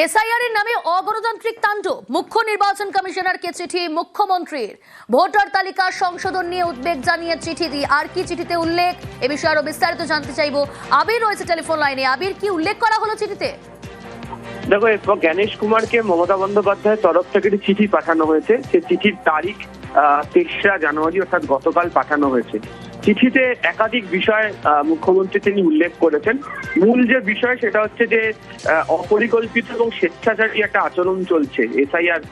SIR এর নামে অগণতান্ত্রিক তাণ্ডব, মুখ্য নির্বাচন কমিশনারকে চিঠি মুখ্যমন্ত্রীর। ভোটার তালিকা সংশোধন নিয়ে উদ্বেগ জানিয়ে চিঠি দিয়ে আর কি চিঠিতে উল্লেখ, এ বিষয়ে আরো বিস্তারিত জানতে চাইবো। আবির রয়েছে টেলিফোন লাইনে। আবির, কি উল্লেখ করা হলো চিঠিতে? দেখো, এরপর জ্ঞানেশ কুমারকে মমতা বন্দ্যোপাধ্যায়ের তরফ থেকে একটি চিঠি পাঠানো হয়েছে। সে চিঠির তারিখ ৩রা জানুয়ারি, অর্থাৎ গতকাল পাঠানো হয়েছে। চিঠিতে একাধিক বিষয় মুখ্যমন্ত্রী তিনি উল্লেখ করেছেন। মূল যে বিষয় সেটা হচ্ছে যে অপরিকল্পিত এবং স্বেচ্ছাচারী একটা আচরণ চলছে এসআইআর,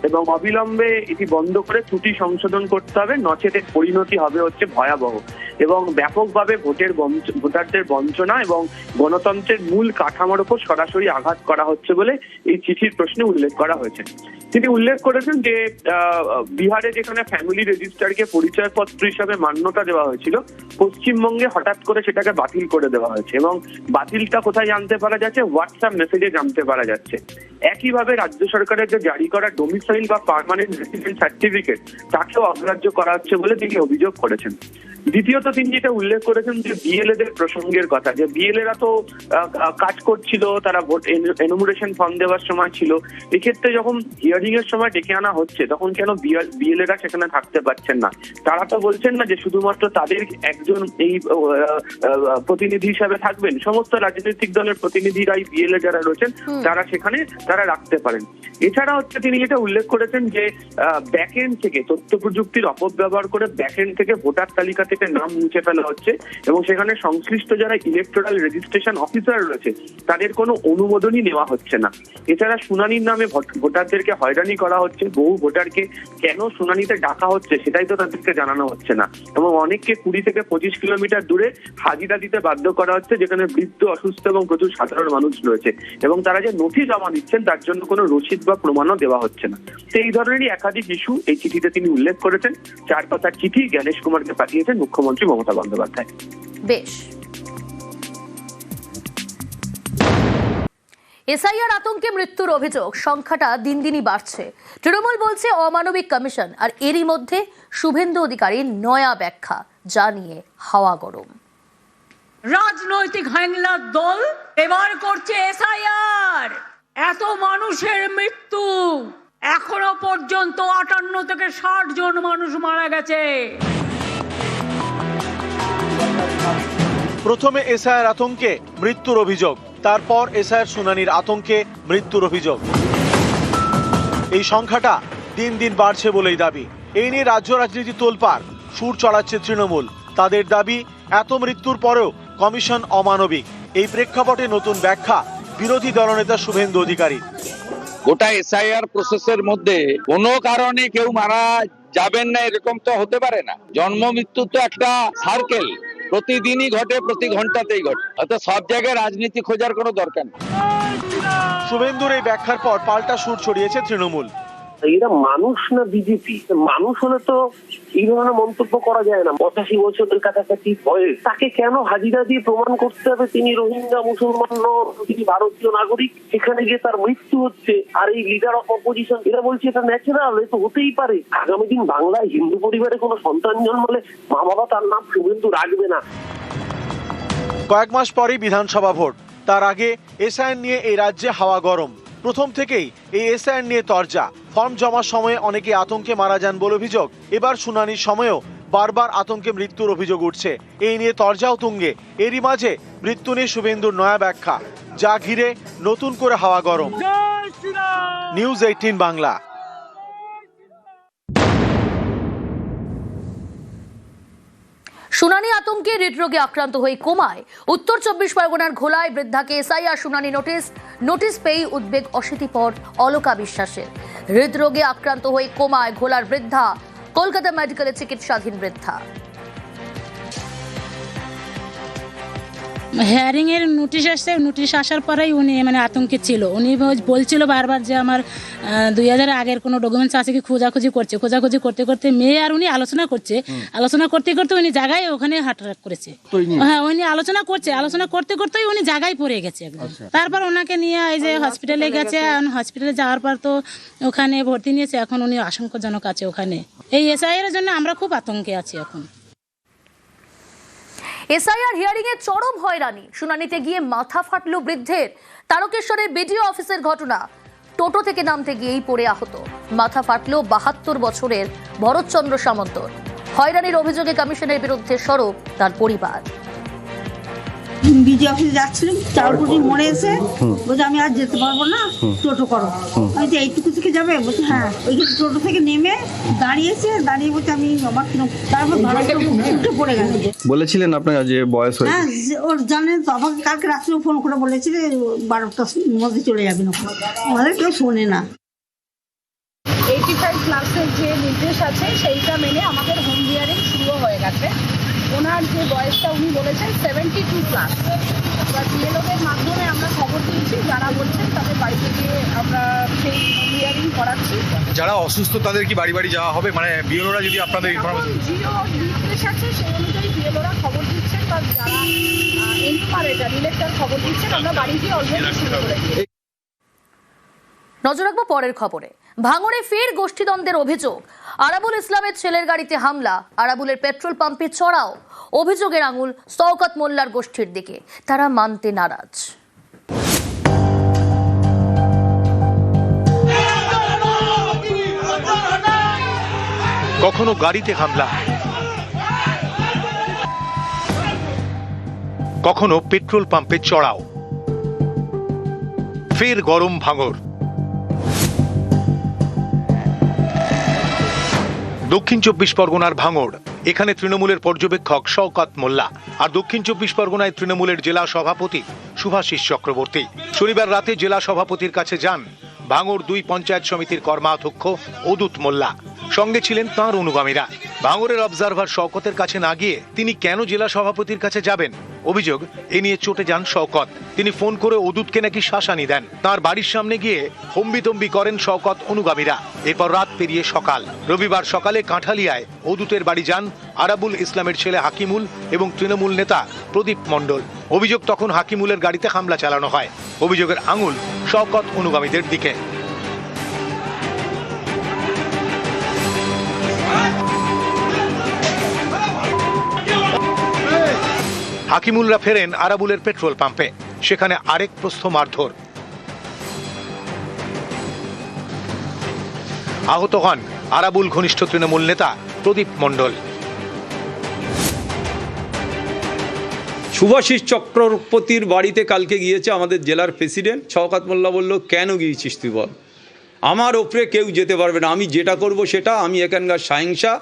এবং অবিলম্বে এটি বন্ধ করে ত্রুটি সংশোধন করতে হবে, নচেত এর পরিণতি হবে হচ্ছে ভয়াবহ এবং ব্যাপকভাবে ভোটারদের বঞ্চনা এবং গণতন্ত্রের মূল কাঠামোর উপর সরাসরি আঘাত করা হচ্ছে বলে এই চিঠির প্রশ্নে উল্লেখ করা হয়েছে। তিনি উল্লেখ করেছেন যে বিহারে যেখানে ফ্যামিলি রেজিস্টারকে পরিচয়পত্র হিসাবে মান্যতা দেওয়া হয়েছিল, পশ্চিমবঙ্গে হঠাৎ করে সেটাকে বাতিল করে দেওয়া হয়েছে এবং বাতিলটা কোথায় জানতে পারা যাচ্ছে? হোয়াটসঅ্যাপ মেসেজে জানতে পারা যাচ্ছে। একইভাবে রাজ্য সরকারের যে জারি করা ডোমিসাইল বা পার্মানেন্ট রেসিডেন্ট সার্টিফিকেট, তাকেও অগ্রাহ্য করা হচ্ছে বলে তিনি অভিযোগ করেছেন। দ্বিতীয়ত তিনি যেটা উল্লেখ করেছেন যে বিএলএদের প্রসঙ্গের কথা, যে বিএলএরা তো কাজ করছিল, তারা ভোট এনুমারেশন ফর্ম দেওয়ার সময় ছিল। এক্ষেত্রে যখন হিয়ারিং এর সময় ডেকে আনা হচ্ছে, তখন কেন বিএলএরা সেখানে থাকতে পারছেন না? তারা তো বলছেন না যে শুধুমাত্র তাদের একজন এই প্রতিনিধি হিসাবে থাকবেন, সমস্ত রাজনৈতিক দলের প্রতিনিধিরাই বিএলএ যারা রয়েছেন তারা সেখানে তারা রাখতে পারেন। এছাড়া হচ্ছে তিনি যেটা উল্লেখ করেছেন যে ব্যাকএন্ড থেকে তথ্য প্রযুক্তির অপব্যবহার করে ব্যাকএন্ড থেকে ভোটার তালিকা থেকে নাম মুছে ফেলা হচ্ছে এবং সেখানে সংশ্লিষ্ট যারা ইলেকটোরাল রেজিস্ট্রেশন অফিসার রয়েছে তাদের কোনো অনুমোদনই নেওয়া হচ্ছে না। এছাড়া শুনানির নামে ভোটারদেরকে হয়রানি করা হচ্ছে, বহু ভোটারকে কেন শুনানিতে ডাকা হচ্ছে সেটাই তো তাদেরকে জানানো হচ্ছে না এবং অনেককে 20 থেকে 25 কিলোমিটার দূরে হাজিরা দিতে বাধ্য করা হচ্ছে, যেখানে বৃদ্ধ, অসুস্থ এবং প্রচুর সাধারণ মানুষ রয়েছে এবং তারা যে নথি জমা দিচ্ছেন তার জন্য কোনো রসিদ বা প্রমাণও দেওয়া হচ্ছে না। তো এই ধরনেরই একাধিক ইস্যু এই চিঠিতে তিনি উল্লেখ করেছেন। 4 পাতার চিঠি জ্ঞানেশ কুমারকে পাঠিয়েছেন মুখ্যমন্ত্রী মমতা বন্দ্যোপাধ্যায়। বেশ। এসআইআর আতঙ্কে মৃত্যুর অভিযোগ সংখ্যাটা দিন দিনই বাড়ছে। তৃণমূল বলছে অমানবিক কমিশন, আর এরই মধ্যে শুভেন্দু অধিকারীর নয়া ব্যাখ্যা, যা নিয়ে হাওয়া গরম। রাজনৈতিক হাইংলার দল এবার করছে এসআইআর। এত মানুষের মৃত্যু, এখনো পর্যন্ত 58 থেকে 60 জন মানুষ মারা গেছে। প্রথমে এসআইআর আতঙ্কে মৃত্যুর অভিযোগ, তারপর এসআইআর শুনানির আতঙ্কে মৃত্যুর অভিযোগ। এই সংখ্যাটা দিন দিন বাড়ছে বলেই দাবি। এই নিয়ে রাজ্য রাজনীতি তোলপাড়, সুর চড়াচ্ছে তৃণমূল। তাদের দাবি, এত মৃত্যুর পরেও কমিশন অমানবিক। এই প্রেক্ষাপটে নতুন ব্যাখ্যা বিরোধী দলনেতা শুভেন্দু অধিকারী। গোটা এসআইআর প্রসেসের মধ্যে কোনো কারণে কেউ মারা যাবেন না এরকম তো হতে পারে না। জন্ম মৃত্যু তো একটা সার্কেল, প্রতিদিনই ঘটে, প্রতি ঘন্টাতেই ঘটে। অর্থাৎ সব জায়গায় রাজনীতি খোঁজার কোনো দরকার নেই। শুভেন্দুর এই ব্যাখ্যার পর পাল্টা সুর ছড়িয়েছে তৃণমূল। এরা মানুষ না বিজেপি? মানুষ হলে তো এই ধরনের মন্তব্য করা যায় না। 85 বছরের কাছাকাছি বয়স, তাকে কেন হাজিরা দিয়ে প্রমাণ করতে হবে তিনি রোহিঙ্গা মুসলমান নন, তিনি ভারতীয় নাগরিক? সেখানে গিয়ে তার মৃত্যু হচ্ছে, আর এই লিডার অফ অপোজিশন এরা বলছে এটা ন্যাচারাল, এ তো হতেই পারে। আগামী দিন বাংলায় হিন্দু পরিবারে কোনো সন্তান জন্মালে মা বাবা তার নাম শুভেন্দু রাখবে না। কয়েক মাস পরেই বিধানসভা ভোট, তার আগে এসআইআর নিয়ে এই রাজ্যে হাওয়া গরম। প্রথম থেকেই এই এসআইআর নিয়ে তরজা। ফর্ম জমার সময়ে অনেকে আতঙ্কে মারা যান বলে অভিযোগ। এবার শুনানির সময়েও বারবার আতঙ্কে মৃত্যুর অভিযোগ উঠছে। এই নিয়ে তরজাও তুঙ্গে। এরই মাঝে মৃত্যু নিয়ে শুভেন্দুর নয়া ব্যাখ্যা, যা ঘিরে নতুন করে হাওয়া গরম। নিউজ 18 বাংলা। শুনানি আতঙ্কে হৃদরোগে আক্রান্ত হয়ে কোমায় উত্তর 24 পরগনার ঘোলায় বৃদ্ধাকে এসআইআর শুনানি নোটিশ পেয়ে উদ্বেগ অশীতিপর অলকা বিশ্বাসের। হৃদরোগে আক্রান্ত হয়ে কোমায় ঘোলার বৃদ্ধা, কলকাতা মেডিকেলে চিকিৎসাধীন বৃদ্ধা। হেয়ারিং এর নোটিশ আসছে, নোটিশ আসার পরেই উনি আতঙ্কে ছিল। উনি বলছিল বারবার যে আমার 2000 আগের কোনো ডকুমেন্টস আছে কি, খোঁজাখুঁজি করতে করতে মেয়ে আর উনি আলোচনা করতে উনি জায়গায় ওখানে হার্ট অ্যাটাক করেছে। হ্যাঁ, উনি আলোচনা করতেই উনি জায়গায় পড়ে গেছে একদম। তারপর ওনাকে নিয়ে এই যে হসপিটালে গেছে। হসপিটালে যাওয়ার পর তো ওখানে ভর্তি নিয়েছে। এখন উনি আশঙ্কাজনক আছে ওখানে। এই এসআইআর এর জন্য আমরা খুব আতঙ্কে আছি এখন। এসআইআর হিয়ারিং এ চরম হয়রানি, শুনানিতে গিয়ে মাথা ফাটল বৃদ্ধের। তারকেশ্বরের বিডিও অফিসের ঘটনা, টোটো থেকে নামতে গিয়েই পড়ে আহত, মাথা ফাটল 72 বছরের ভরতচন্দ্র সামন্তর। হয়রানির অভিযোগে কমিশনের বিরুদ্ধে সরব তার পরিবার। বিডি অফিসে যাচ্ছিলাম, চাউলপুটি মোড়ে এসে বলছে আমি আর যেতে পারবো না, টোটো করো। আমি তো এইটুকু থেকে যাবে, বলছে হ্যাঁ। ওই টোটো থেকে নেমে দাঁড়িয়েছে, দাঁড়িয়ে বলছে আমি আমার তারপর উঠে পড়ে গেল। বলেছিলেন আপনার যে বয়স হয়েছে? হ্যাঁ, ওর জানেন তো, আমাকে কালকে রাত্রে ফোন করে বলেছে 12টার মধ্যে চলে যাবেন, আমাদের কেউ শোনে না। 85 ক্লাসের যে নির্দেশ আছে সেইটা মেনে আমাদের হোম হিয়ারিং শুরু হয়ে গেছে। ওনার যে বয়সটা উনি বলেছেন 72 প্লাস। এবার বিএলওদের মাধ্যমে আমরা খবর দিয়েছি, যারা বলছেন তাদের বাড়িতে গিয়ে আমরা সেই হোম হিয়ারিং করাচ্ছি। যারা অসুস্থ তাদের কি বাড়ি বাড়ি যাওয়া হবে, মানে বিএলওরা যদি আপনাদের ইনফরমেশন জিও নির্দেশ আছে সেই অনুযায়ী বিএলওরা খবর দিচ্ছেন, বা যারা এনপারেটার ইলেক্টর খবর দিচ্ছেন আমরা বাড়ি গিয়ে অলরেডি শুরু করে দিয়েছি। নজর রাখবো পরের খবরে। ভাঙড়ে ফের গোষ্ঠীদ্বন্দ্বের অভিযোগ, আরাবুল ইসলামের ছেলের গাড়িতে হামলা, আরাবুলের পেট্রোল পাম্পে চড়াও। অভিযোগের আঙুল শওকত মোল্লার গোষ্ঠীর দিকে, তারা মানতে নারাজ। কখনো গাড়িতে হামলা, কখনো পেট্রোল পাম্পে চড়াও। ফের গরম ভাঙড়। দক্ষিণ 24 পরগনার ভাঙড়। এখানে তৃণমূলের পর্যবেক্ষক শওকত মোল্লা, আর দক্ষিণ 24 পরগনায় তৃণমূলের জেলা সভাপতি শুভাশিস চক্রবর্তী। শনিবার রাতে জেলা সভাপতির কাছে যান ভাঙড় 2 পঞ্চায়েত সমিতির কর্মাধ্যক্ষ অদূত মোল্লা, সঙ্গে ছিলেন তাঁর অনুগামীরা। ভাঙড়ের অবজারভার শওকতের কাছে না গিয়ে তিনি কেন জেলা সভাপতির কাছে যাবেন? অভিযোগ, এ নিয়ে চটে যান শওকত। তিনি ফোন করে অদূতকে নাকি শাসানি দেন। তাঁর বাড়ির সামনে গিয়ে হম্বিতম্বি করেন শওকত অনুগামীরা। এরপর রাত পেরিয়ে সকাল। রবিবার সকালে কাঁঠালিয়ায় অদূতের বাড়ি যান আরাবুল ইসলামের ছেলে হাকিমুল এবং তৃণমূল নেতা প্রদীপ মণ্ডল। অভিযোগ, তখন হাকিমুলের গাড়িতে হামলা চালানো হয়। অভিযোগের আঙুল শওকত অনুগামীদের দিকে। হাকিমুলরা ফেরেন আরাবুলের পেট্রোল পাম্পে, সেখানে আরেক প্রস্থ মারধর। আহত হন আরাবুল ঘনিষ্ঠ তৃণমূল নেতা প্রদীপ মণ্ডল। শুভাশিস চক্রবর্তীর বাড়িতে কালকে গিয়েছে আমাদের জেলার প্রেসিডেন্ট। শওকত মোল্লা বলল, কেন গিয়েছিস তুই বল? আমার ওপরে কেউ যেতে পারবে না, আমি যেটা করব সেটা, আমি এখানকার শাহিংসা,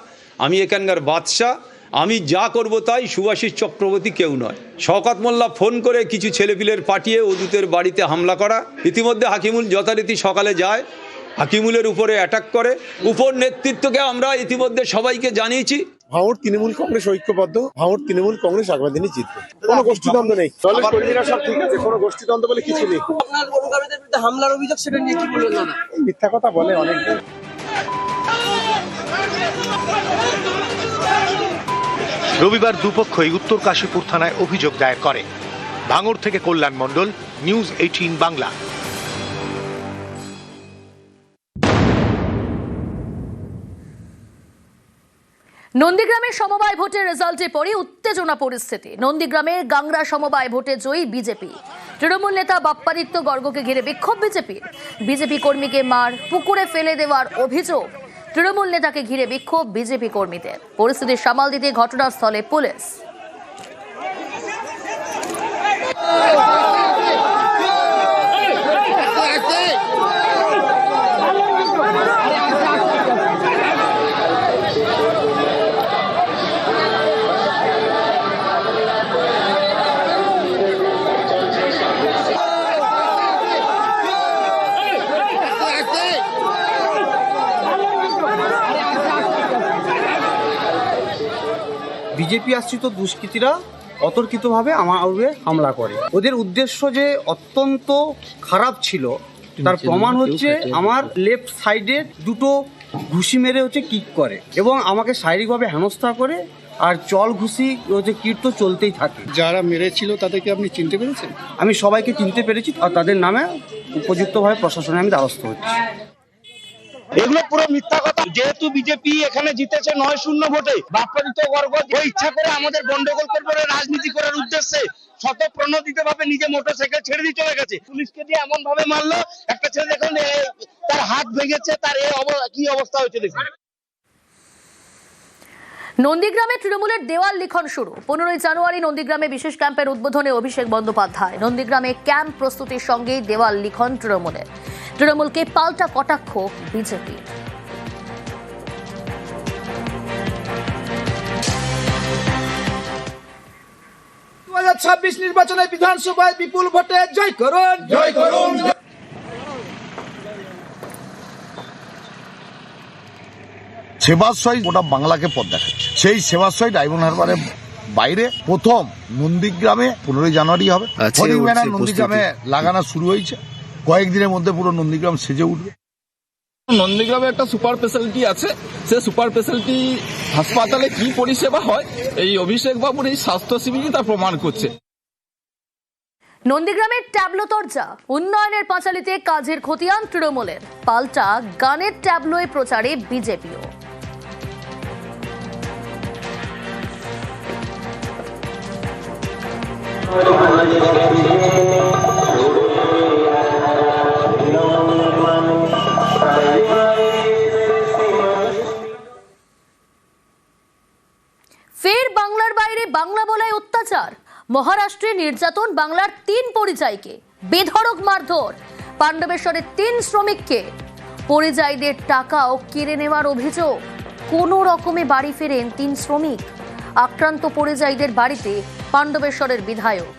আমি এখানকার বাদশাহ, আমি যা করব তাই, শুভাশিস চক্রবর্তী কেউ নয়। শওকত মোল্লা ফোন করে কিছু ছেলেপিলের পাঠিয়ে অদূতের বাড়িতে হামলা করা। ইতিমধ্যে হাকিমুল যথারীতি সকালে যায়, হাকিমুলের উপরে অ্যাটাক করে। উপর নেতৃত্বকে আমরা ইতিমধ্যে সবাইকে জানিয়েছি। ভাঙড় তৃণমূল কংগ্রেস ঐক্যবদ্ধ, ভাঙড় তৃণমূল কংগ্রেস আগামী দিনে জিতবে। কোনো গোষ্ঠীদ্বন্দ্ব নেই, দলের কর্মীরা সব ঠিক আছে, কোনো গোষ্ঠীদ্বন্দ্ব বলে কিছু নেই। আপনার অনুগামীদের বিরুদ্ধে হামলার অভিযোগ, সেটা নিয়ে কি বললেন দাদা? মিথ্যা কথা বলে অনেকদিন। রবিবার দুপক্ষই উত্তর কাশীপুর থানায় অভিযোগ দায়ের করে। ভাঙড় থেকে কল্যাণ মণ্ডল, নিউজ 18 বাংলা। নন্দীগ্রামের সমবায় ভোটের রেজাল্টের পরে উত্তেজনা পরিস্থিতি। নন্দীগ্রামের গাংরা সমবায় ভোটে জয়ী বিজেপি। তৃণমূল নেতা বাপ্পাদিত্য গর্গকে ঘিরে বিক্ষোভ বিজেপির। বিজেপি কর্মীকে মার পুকুরে ফেলে দেওয়ার অভিযোগ। তৃণমূল নেতাকে ঘিরে বিক্ষোভ বিজেপি কর্মীদের। পরিস্থিতি সামাল দিতে ঘটনাস্থলে পুলিশ। বিজেপি আশ্রিত দুষ্কৃতীরা অতর্কিতভাবে আমার উপরে হামলা করে। ওদের উদ্দেশ্য যে অত্যন্ত খারাপ ছিল তার প্রমাণ হচ্ছে আমার লেফট সাইডে দুটো ঘুষি মেরে হচ্ছে কিক করে এবং আমাকে শারীরিকভাবে হেনস্থা করে, আর চল ঘুষি হচ্ছে কিট তো চলতেই থাকে। যারা মেরেছিল তাদেরকে আপনি চিনতে পেরেছেন? আমি সবাইকে চিনতে পেরেছি আর তাদের নামে উপযুক্তভাবে প্রশাসনে আমি দ্বারস্থ হচ্ছি। এগুলো পুরো মিথ্যা কথা। যেহেতু বিজেপি এখানে জিতেছে 9-0 ভোটে, বাপ্পাদিত গর্গ ওই ইচ্ছা করে আমাদের গন্ডগোল করবে রাজনীতি করার উদ্দেশ্যে শতপ্রণোদিত ভাবে নিজে মোটরসাইকেল ছেড়ে দিয়ে চলে গেছে। পুলিশকে দিয়ে এমন ভাবে মারলো, একটা ছেলে দেখুন তার হাত ভেঙেছে, তার কি অবস্থা হয়েছে দেখুন। নন্দীগ্রামে তৃণমূলের দেওয়াল লিখন শুরু। 15 জানুয়ারি নন্দীগ্রামে বিশেষ ক্যাম্পের উদ্বোধনে অভিষেক বন্দ্যোপাধ্যায়। নন্দীগ্রামে ক্যাম্প প্রস্তুতির সঙ্গেই দেওয়াল লিখন তৃণমূলের। তৃণমূলকে পাল্টা কটাক্ষ বিজেপি। 2026 নির্বাচনে বিধানসভায় বিপুল ভোটে জয় করুন, জয় করুন। সেবাশ্রয় গোটা বাংলাকে পথ দেখাচ্ছে। সেই সেবাশ্রয় ডায়মন্ড হারবারের বাইরে প্রথম নন্দীগ্রামে 15 জানুয়ারি হবে। নন্দীগ্রামে লাগানো শুরু হয়েছে, কয়েকদিনের মধ্যে পুরো নন্দীগ্রাম সেজে উঠবে। নন্দীগ্রামে একটা সুপার স্পেশালিটি আছে, সে সুপার স্পেশালিটি হাসপাতালে কি পরিষেবা হয় এই অভিষেক বাবুর এই স্বাস্থ্য শিবিরই তা প্রমাণ করছে। নন্দীগ্রামের ট্যাবলো তরজা, উন্নয়নের পাঁচালিতে কাজের খতিয়ান তৃণমূলের। পাল্টা গানের ট্যাবলোয় প্রচারে বিজেপিও। ফের বাংলার বাইরে বাংলা বলায় অত্যাচার। মহারাষ্ট্রে নির্যাতন বাংলার 3 পরিযায়ীকে, বেধড়ক মারধর। পাণ্ডবেশ্বরের 3 শ্রমিককে পরিযায়ীদের টাকাও কেড়ে নেওয়ার অভিযোগ। কোনো রকমে বাড়ি ফেরেন 3 শ্রমিক। আক্রান্ত পরিযায়ীদের বাড়িতে পাণ্ডবেশ্বরের বিধায়ক।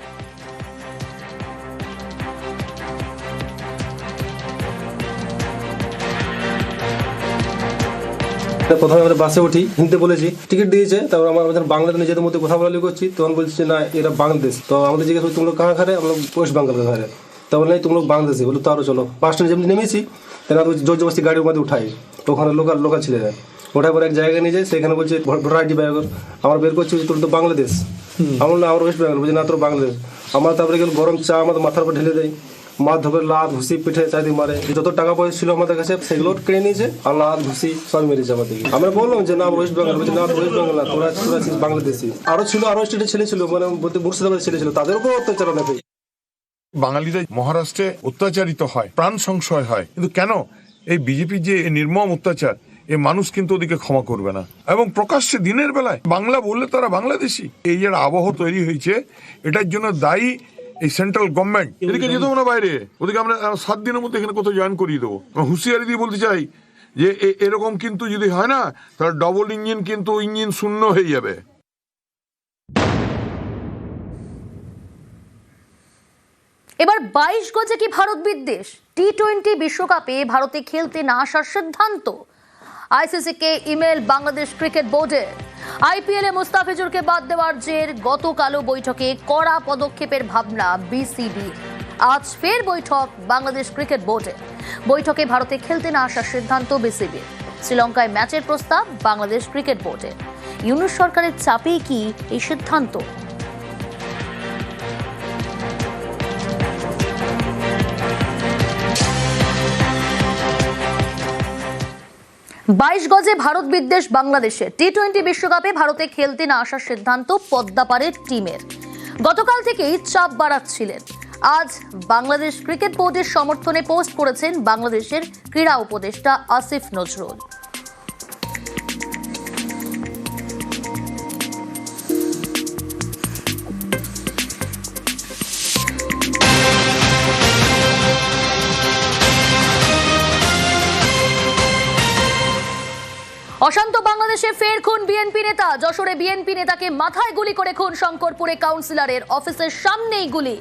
প্রথমে আমরা বাসে উঠি, হিন্দি বলেছি, টিকিট দিয়েছে। তারপর আমরা আমাদের বাংলাতে নিজেদের মধ্যে কথা বলালি করছি, তখন বলছি না এরা বাংলাদেশ। তো আমাদের জিজ্ঞেস করছি তুমি লোক কাহা খারে, আমরা ওয়েস্ট বেঙ্গল কা খারে। তখন নাই তুমি লোক বাংলাদেশে, বলো তারও চলো। 5টা যেমনি নেমেছি তেনা জোর জবরদস্তি গাড়ির মধ্যে উঠাই, ওখানে লোকাল ছেলে যায়। ওঠার পর এক জায়গায় নিয়ে যায়, সেখানে বলছে ভোটার আইডি বের কর। আমার বের করছি তোর তো বাংলাদেশ। আমার না, আমার ওয়েস্ট বেঙ্গল। বলছি না তোর বাংলাদেশ। আমার তারপরে গেল গরম চা আমাদের মাথার উপর ঢেলে দেয়, মাছ ধরে লাত ঘুষি পিঠে চারিদিকে মারে। যত টাকা পয়সা ছিল আমাদের কাছে সেগুলো কেড়ে নিয়েছে, আর লাত ঘুষি সব মেরেছে আমাদেরকে। আমরা বললাম যে না ওয়েস্ট বেঙ্গল। বলছি না ওয়েস্ট বেঙ্গল না, তোরা বাংলাদেশি। আরো ছিল, আরো স্টেটের ছেলে ছিল, মানে মুর্শিদাবাদের ছেলে ছিল, তাদের উপর অত্যাচার অনেক। বাঙালিরা মহারাষ্ট্রে অত্যাচারিত হয়, প্রাণ সংশয় হয়, কিন্তু কেন এই বিজেপি যে নির্মম অত্যাচার, এই মানুষ কিন্তু ওদিকে ক্ষমা করবে না। এবং প্রকাশ্যে দিনের বেলায় বাংলা বললে তারা বাংলাদেশি। এই যে আবহ তৈরি হয়েছে, এটার জন্য দায়ী এই সেন্ট্রাল গভর্নমেন্ট। এদিকে যেতে না বাইরে, ওদিকে আমরা 7 দিনের মধ্যে এখানে কোথাও জয়েন করিয়ে দেবো। হুঁশিয়ারি দিয়ে বলতে চাই যে এরকম কিন্তু যদি হয় না, তাহলে ডবল ইঞ্জিন কিন্তু ইঞ্জিন শূন্য হয়ে যাবে। এবার 22 গজে কি ভারত বিদ্বেষ? টি20 বিশ্বকাপে ভারতে খেলতে না আসার সিদ্ধান্ত। আইসিসিকে ইমেল বাংলাদেশ ক্রিকেট বোর্ডের। আইপিএলে মুস্তাফিজুরকে বাদ দেওয়ার জের গতকালও বৈঠকে কড়া পদক্ষেপের ভাবনা বিসিবি। আজ ফের বৈঠক বাংলাদেশ ক্রিকেট বোর্ডের। বৈঠকে ভারতে খেলতে না আসার সিদ্ধান্ত বিসিবির। শ্রীলঙ্কায় ম্যাচের প্রস্তাব বাংলাদেশ ক্রিকেট বোর্ডের। ইউনূস সরকারের চাপেই কি এই সিদ্ধান্ত? 22 গজে ভারত বিদ্বেষ বাংলাদেশে। টি20 বিশ্বকাপে ভারতে খেলতে না আসার সিদ্ধান্ত পদ্মাপাড়ের টিমের। গতকাল থেকেই চাপ বাড়াচ্ছিলেন। আজ বাংলাদেশ ক্রিকেট বোর্ডের সমর্থনে পোস্ট করেছেন বাংলাদেশের ক্রীড়া উপদেষ্টা আসিফ নজরুল। অশান্ত বাংলাদেশে ফের খুন বিএনপি নেতা। যশোরে বিএনপি নেতাকে মাথায় গুলি করে খুন। শঙ্করপুরে কাউন্সিলরের অফিসের সামনেই গুলি।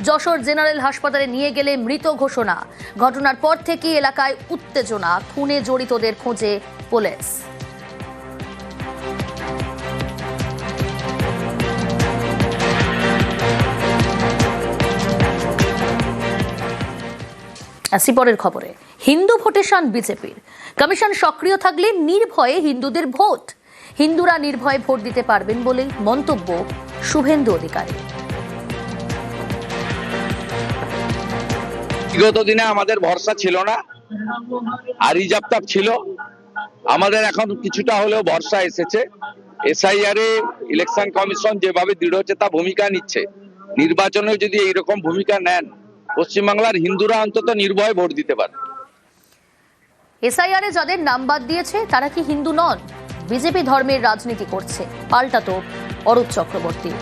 যশোর জেনারেল হাসপাতালে নিয়ে গেলে মৃত ঘোষণা। ঘটনার পর থেকেই এলাকায় উত্তেজনা। খুনে জড়িতদের খোঁজে পুলিশ। আসি পরের খবরে। হিন্দু ভোটে শান বিজেপির। কমিশন সক্রিয় থাকলে নির্ভয়ে হিন্দুদের ভোট। হিন্দুরা নির্ভয়ে ভোট দিতে পারবেন বলে মন্তব্য শুভেন্দু অধিকারী। বিগত দিনে আমাদের ভরসা ছিল না, আরিজাপ্তাব ছিল। আমাদের এখন কিছুটা হলেও ভরসা এসেছে। এসআইআর এ ইলেকশন কমিশন যেভাবে দৃঢ়চেতা ভূমিকা নিচ্ছে, নির্বাচনে যদি এইরকম ভূমিকা নেন, পশ্চিমবাংলার হিন্দুরা অন্তত নির্ভয়ে ভোট দিতে পারে। এসআইআর এ যাদের নাম বাদ দিয়েছে তারা কি হিন্দু নন? বিজেপি ধর্মের রাজনীতি করছে, পাল্টা তো অরূপ চক্রবর্তী।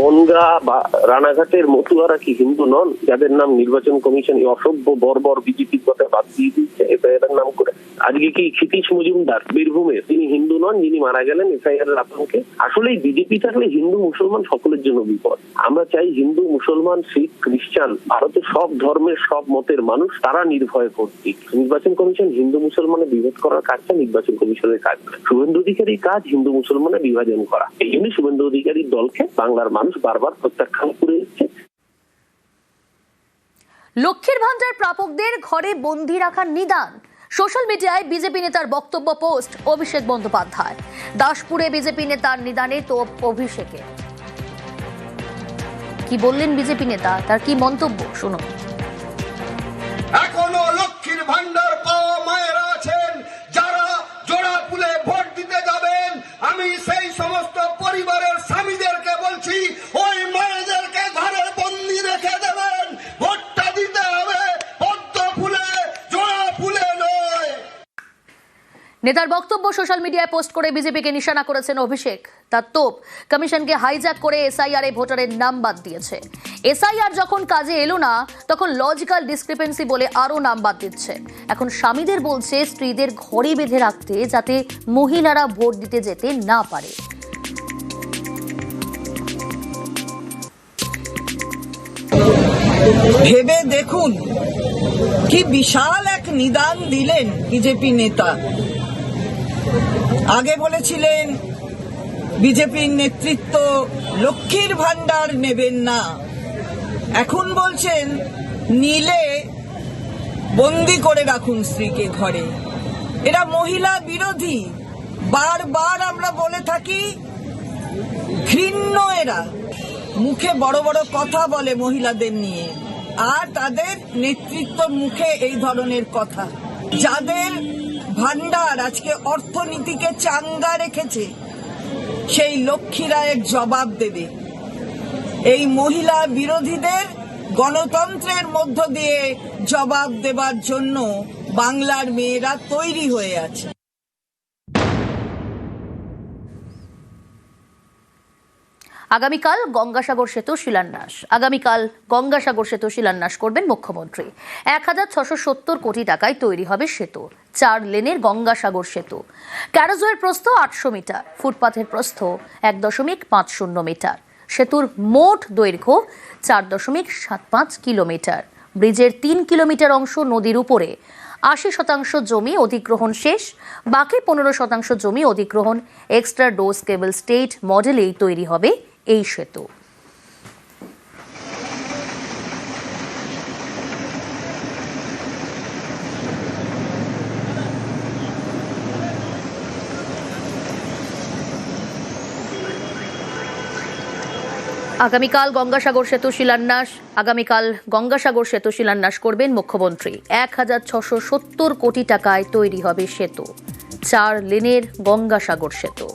বনগা বা রানাঘাটের মতুয়ারা কি হিন্দু নন, যাদের নাম নির্বাচন কমিশন এই অসভ্য বর্বর বিজেপির কথা বাদ দিয়ে দিচ্ছে এসআইআর নাম করে? আজকে কি ক্ষিতীশ মজুমদার বীরভূমের, তিনি হিন্দু নন যিনি মারা গেলেন এসআইআর এর আতঙ্কে? আসলে বিজেপি থাকলে হিন্দু মুসলমান সকলের জন্য বিপদ। আমরা চাই হিন্দু মুসলমান শিখ খ্রিস্টান ভারতের সব ধর্মের সব মতের মানুষ তারা নির্ভয়ে ভোট দিক। নির্বাচন কমিশন হিন্দু মুসলমানের বিভেদ করার কাজটা নির্বাচন কমিশনের কাজ না। শুভেন্দু অধিকারীর কাজ হিন্দু মুসলমানের বিভাজন করা। এই জন্য শুভেন্দু অধিকারীর দলকে বাংলার মানুষ বারবার প্রত্যাখ্যান করে এসেছে। লক্ষ্মীর ভান্ডার প্রাপকদের ঘরে বন্দি রাখার নিদান। সোশ্যাল মিডিয়ায় বিজেপি নেতার বক্তব্য পোস্ট অভিষেক বন্দ্যোপাধ্যায়। দাসপুরে বিজেপি নেতার নিদানে তোপ অভিষেকে। কি বললেন বিজেপি নেতা, তার কি মন্তব্য শুনুন। এখনো লক্ষ্মীর ভান্ডার পাওয়া মায়েরা আছেন যারা জোড়াফুলে ভোট দিতে যাবেন। আমি সেই সমস্ত পরিবারের স্বামীদেরকে বলছি, ওই মায়েদেরকে ঘরে বন্দি রেখে দেবেন। ভোটটা দিতে হবে পদ্ম ফুলে, জোড়া ফুলে নয়। নেতার বক্তব্য সোশ্যাল মিডিয়ায় পোস্ট করে বিজেপিকে নিশানা করেছেন অভিষেক। তার তোপ কমিশনকে হাইজ্যাক করে এসআইআর এ ভোটারের নাম বাদ দিয়েছে। এসআইআর যখন কাজে এলো না তখন লজিক্যাল ডিসক্রিপেন্সি বলে আরো নাম বাদ দিচ্ছে। এখন স্বামীদের বলছে স্ত্রীদের ঘরে বেঁধে রাখতে, যাতে মহিলারা ভোট দিতে যেতে না পারে। ভেবে দেখুন কি বিশাল এক নিদান দিলেন বিজেপি নেতা। আগে বলেছিলেন বিজেপির নেতৃত্ব লক্ষ্মীর ভান্ডার নেবেন না, এখন বলছেন নিলে বন্দি করে রাখুন স্ত্রীকে ঘরে। এরা মহিলা বিরোধী। বারবার আমরা বলে থাকি ঘৃণ্য এরা। মুখে বড় বড় কথা বলে মহিলাদের নিয়ে, আর তাদের নেতৃত্বর মুখে এই ধরনের কথা। যাদের ভান্ডার আজকে অর্থনীতিকে চাঙ্গা রেখেছে, সেই লক্ষ্মীরা এর জবাব দেবে। এই মহিলা বিরোধীদের গণতন্ত্রের মধ্য দিয়ে জবাব দেবার জন্য বাংলার মেয়েরা তৈরি হয়ে আছে। আগামীকাল গঙ্গাসাগর সেতু শিলান্যাস। আগামীকাল গঙ্গাসাগর সেতু শিলান্যাস করবেন মুখ্যমন্ত্রী। ১,৬৭০ কোটি টাকায় তৈরি হবে সেতু। 4 লেনের গঙ্গাসাগর সেতু। ক্যারোজওয়ের প্রস্থ 800 মিটার, ফুটপাথের প্রস্থ 1.50 মিটার। সেতুর মোট দৈর্ঘ্য 4.75 কিলোমিটার। ব্রিজের 3 কিলোমিটার অংশ নদীর উপরে। 80% জমি অধিগ্রহণ শেষ, বাকি 15% জমি অধিগ্রহণ। এক্সট্রা ডোজ কেবল স্টেট মডেলেই তৈরি হবে এই সেতু। আগামীকাল গঙ্গাসাগর সেতু শিলান্যাস করবেন মুখ্যমন্ত্রী। ১,৬৭০ কোটি টাকায় তৈরি হবে সেতু। 4 লেনের গঙ্গাসাগর সেতু।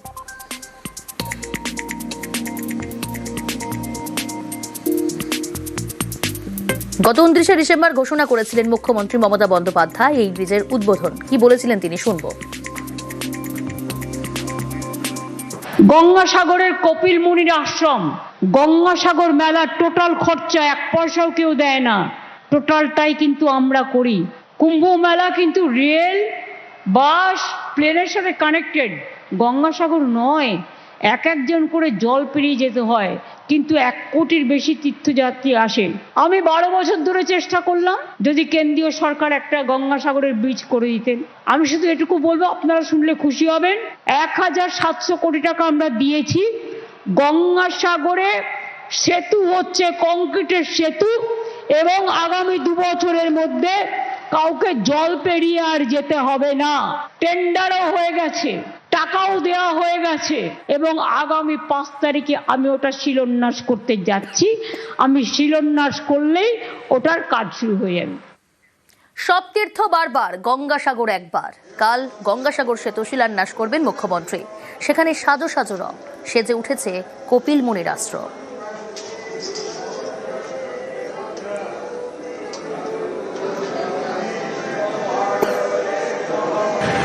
গত 29শে ডিসেম্বর ঘোষণা করেছিলেন মুখ্যমন্ত্রী মমতা বন্দ্যোপাধ্যায় এই ব্রিজের উদ্বোধন। কি বলেছিলেন তিনি শুনবো। গঙ্গাসাগরের কপিল মুনির আশ্রম, গঙ্গাসাগর মেলার টোটাল খরচা 1 পয়সাও কেউ দেয় না, টোটালটাই কিন্তু আমরা করি। কুম্ভ মেলা কিন্তু রেল, বাস, প্লেনের সাথে কানেক্টেড, গঙ্গাসাগর নয়। একজন করে জল পেরিয়ে যেতে হয়, কিন্তু 1 কোটির বেশি তীর্থযাত্রী আসে। আমি 12 বছর ধরে চেষ্টা করলাম যদি কেন্দ্রীয় সরকার একটা গঙ্গাসাগরের ব্রিজ করে দিতেন। আমি শুধু এটুকু বলবো, আপনারা শুনলে খুশি হবেন, 1,700 কোটি টাকা আমরা দিয়েছি। গঙ্গাসাগরে সেতু হচ্ছে কংক্রিটের সেতু, এবং আগামী 2 বছরের মধ্যে কাউকে জল পেরিয়ে আর যেতে হবে না। টেন্ডারও হয়ে গেছে। টাকাও দেওয়া হয়ে গেছে এবং আগামী 5 তারিখে আমি ওটা শিলান্যাস করতে যাচ্ছি। আমি শিলান্যাস করলেই ওটার কাজ শুরু হয়ে যাবে। সব তীর্থ বারবার, গঙ্গাসাগর একবার। কাল গঙ্গাসাগর সেতু শিলান্যাস করবেন মুখ্যমন্ত্রী। সেখানে সাজো সাজো রং সেজে উঠেছে কপিল মুনির আশ্রম।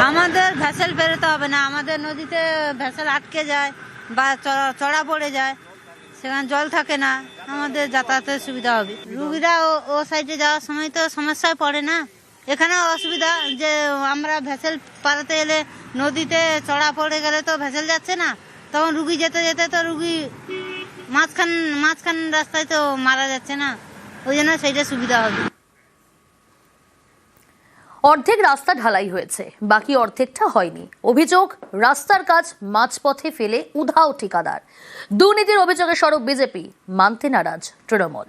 আমাদের ভেসেল বেরোতে হবে না, আমাদের নদীতে ভেসেল আটকে যায় বা চড়া পড়ে যায়, সেখানে জল থাকে না, আমাদের যাতায়াতের সুবিধা হবে। রুগীরা ও সাইডে যাওয়ার সময় তো সমস্যায় পড়ে না। এখানে অসুবিধা যে আমরা ভেসেল পাড়াতে এলে নদীতে চড়া পড়ে গেলে তো ভেসেল যাচ্ছে না, তখন রুগী যেতে যেতে তো রুগী মাঝখান রাস্তায় তো মারা যাচ্ছে না, ওই জন্য সেইটা সুবিধা হবে। অর্ধেক রাস্তা ঢালাই হয়েছে, বাকি অর্ধেকটা হয়নি। অভিযোগ, রাস্তার কাজ মাঝপথে ফেলে উধাও ঠিকাদার। দুর্নীতির অভিযোগে সরব বিজেপি, মানতে নারাজ তৃণমূল।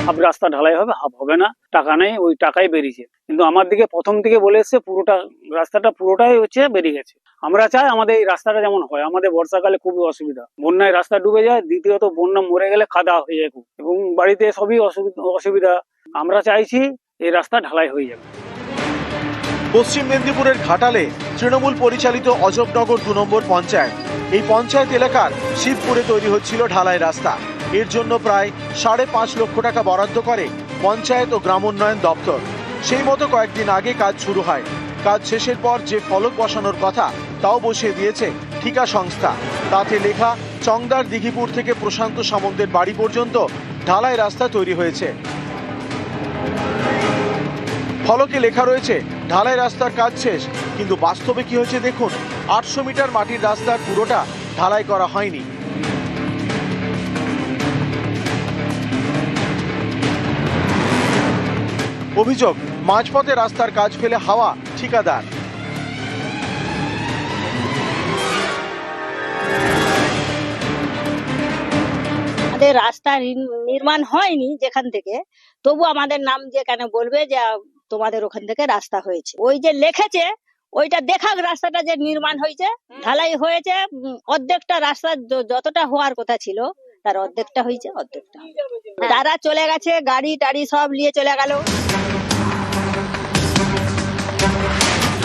হাফ রাস্তা ঢালাই হবে, হাফ হবে না, টাকা নেই, ওই টাকাই বেরিয়েছে। কিন্তু আমার দিকে প্রথম থেকে বলে এসছে পুরোটা রাস্তাটা পুরোটাই হচ্ছে বেরিয়ে গেছে। আমরা চাই আমাদের এই রাস্তাটা যেমন হয়। আমাদের বর্ষাকালে খুবই অসুবিধা, বন্যায় রাস্তা ডুবে যায়, দ্বিতীয়ত বন্যা মরে গেলে কাদা হয়ে যায় এবং বাড়িতে সবই অসুবিধা। আমরা চাইছি এই রাস্তা ঢালাই হয়ে যাবে। পশ্চিম মেদিনীপুরের ঘাটালে তৃণমূল পরিচালিত অজবনগর 2 নম্বর পঞ্চায়েত, এই পঞ্চায়েত এলাকার শিবপুরে তৈরি হচ্ছিল ঢালাই রাস্তা। এর জন্য প্রায় 5.5 লক্ষ টাকা বরাদ্দ করে পঞ্চায়েত ও গ্রামোন্নয়ন দপ্তর। সেই মতো কয়েকদিন আগে কাজ শুরু হয়। কাজ শেষের পর যে ফলক বসানোর কথা তাও বসিয়ে দিয়েছে ঠিকা সংস্থা। তাতে লেখা চংদার দিঘিপুর থেকে প্রশান্ত সামন্তের বাড়ি পর্যন্ত ঢালাই রাস্তা তৈরি হয়েছে। ফলকে লেখা রয়েছে ঢালাই রাস্তার কাজ শেষ, কিন্তু বাস্তবে কি হয়েছে দেখুন। 800 মিটার মাটির রাস্তার পুরোটা ঢালাই করা হয়নি। অভিযোগ, মাঝপথে রাস্তার কাজ ফেলে হাওয়া ঠিকাদার। আমাদের রাস্তা নির্মাণ হয়নি যেখান থেকে, তবু আমাদের নাম যে কেন বলবে যে তোমাদের ওখান থেকে রাস্তা হয়েছে। ওই যে লিখেছে ওইটা দেখাক রাস্তাটা যে নির্মাণ হয়েছে, ঢালাই হয়েছে। অর্ধেকটা রাস্তা যতটা হওয়ার কথা ছিল তার অর্ধেকটা হয়েছে, অর্ধেকটা তারা চলে গেছে, গাড়ি টাড়ি সব নিয়ে চলে গেল।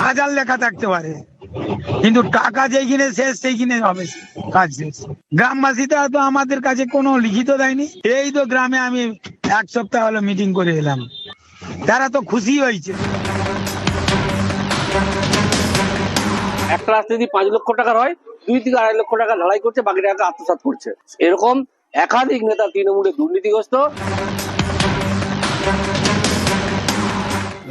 হাজার লেখা থাকতে পারে, কিন্তু টাকা যেইখানে শেষ সেইখানে হবে কাজ শেষ। গ্রামবাসীরা তো আমাদের কাছে কোনো লিখিত দেয়নি। এই তো গ্রামে আমি 1 সপ্তাহ হলো মিটিং করে এলাম, তারা তো খুশি হয়েছে। একটা রাস্তা যদি 5 লক্ষ টাকার হয়, 2 থেকে 2.5 লক্ষ টাকা ঢালাই করছে, বাকি টাকা আত্মসাৎ করছে। এরকম একাধিক নেতা তৃণমূলে দুর্নীতিগ্রস্ত।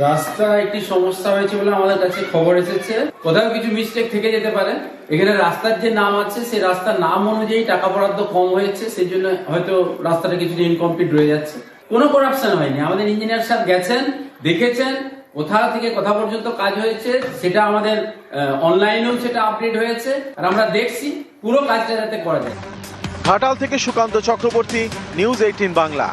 রাস্তা একটি সমস্যা হয়েছে বলে আমাদের কাছে খবর এসেছে। কোথাও কিছু মিস্টেক থেকে যেতে পারে। এখানে রাস্তার যে নাম আছে সেই রাস্তার নাম অনুযায়ী টাকা বরাদ্দ কম হয়েছে, সেই জন্য হয়তো রাস্তাটা কিছুটা ইনকমপ্লিট রয়ে যাচ্ছে। কোনো করাপশন হয়নি। আমাদের ইঞ্জিনিয়ার সাহেব গেছেন, দেখেছেন, কোথা থেকে কোথা পর্যন্ত কাজ হয়েছে সেটা আমাদের অনলাইনেও সেটা আপডেট হয়েছে, আর আমরা দেখছি পুরো কাজটা যাতে করা যায়। ঘাটাল থেকে সুকান্ত চক্রবর্তী, নিউজ 18 বাংলা।